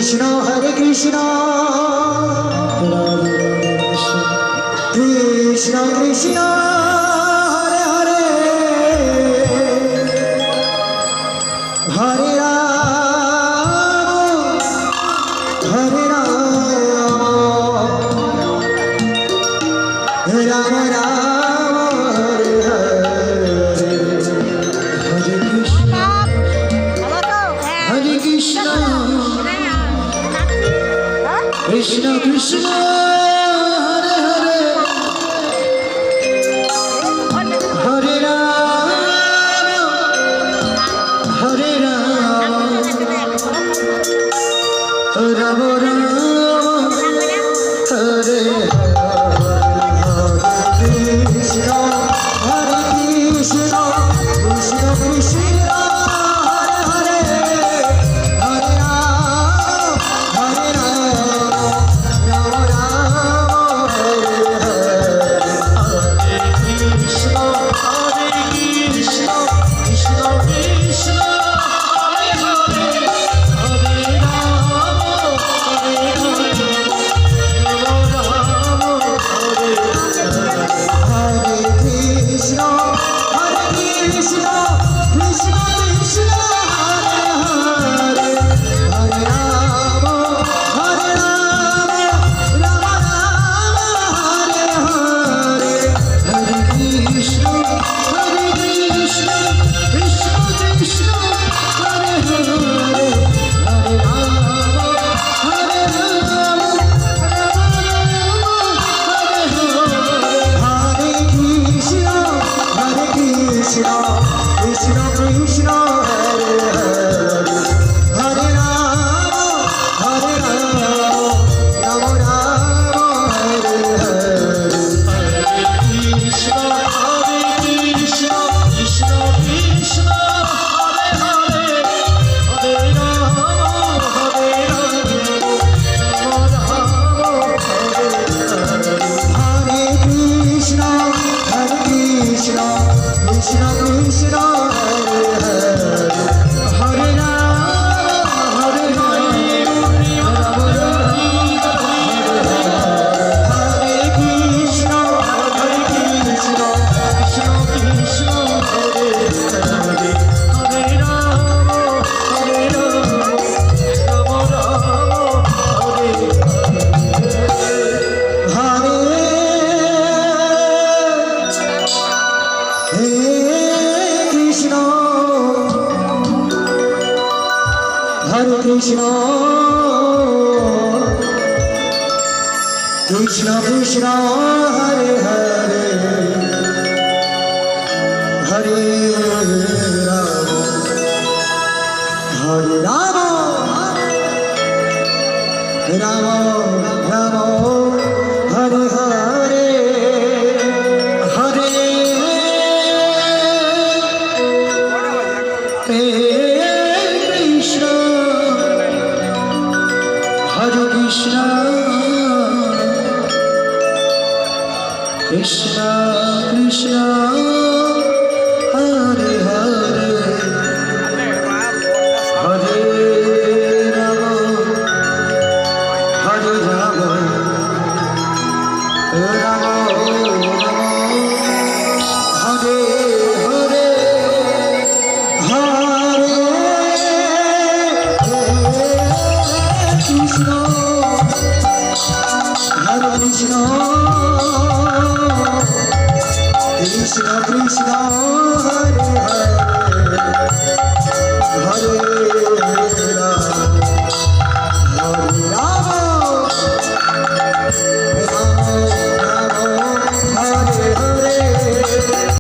Krishna Hare Krishna Krishna Krishna Hare Hare Hare Ram Hare Ram Ram Ram Hare Hare Hare Krishna Hare Krishna Krishna Krishna Hare Hare Hare Ram Hare Ram Ram Ram Hare Krishna Hare Krishna Krishna Krishna Hare Hare Hare Ram Hare Ram Ram Ram Hare Hare Krishna Hare Krishna Krishna Krishna Hare Hare Hare Ram Hare Ram Hare Krishna, Hare Krishna, Krishna Krishna, Hare Hare, Hare Rama, Hare Rama, Rama Rama, Hare Hare, Hare Krishna, Hare Krishna, Krishna Krishna, Hare Hare, Hare Rama, Hare Rama, Krishna, Krishna Krishna, Hare Hare, Hare Rama, Hare Rama, Rama Rama, Hare Hare, Hare Krishna, Hare Krishna, Krishna Krishna, Hare Hare, Hare Rama, Hare Rama, Rama Rama, Hare Hare, Hare Krishna, Hare Krishna. Krishna Krishna Hare Hare Hare Rama Hare Rama Rama Rama Hare Krishna Hare Krishna Krishna Krishna Hare Hare Hare Rama Hare Rama Rama Rama Hare Hare Hare Krishna, Krishna Krishna, Hare Hare, Hare Rama, Hare Rama, Rama Rama, Hare Hare, Hare Krishna, Hare Krishna, Krishna Krishna, Hare Hare, Hare Rama, Hare Rama, Rama Rama, Hare Hare, Hare Krishna, Hare Krishna, Krishna Krishna.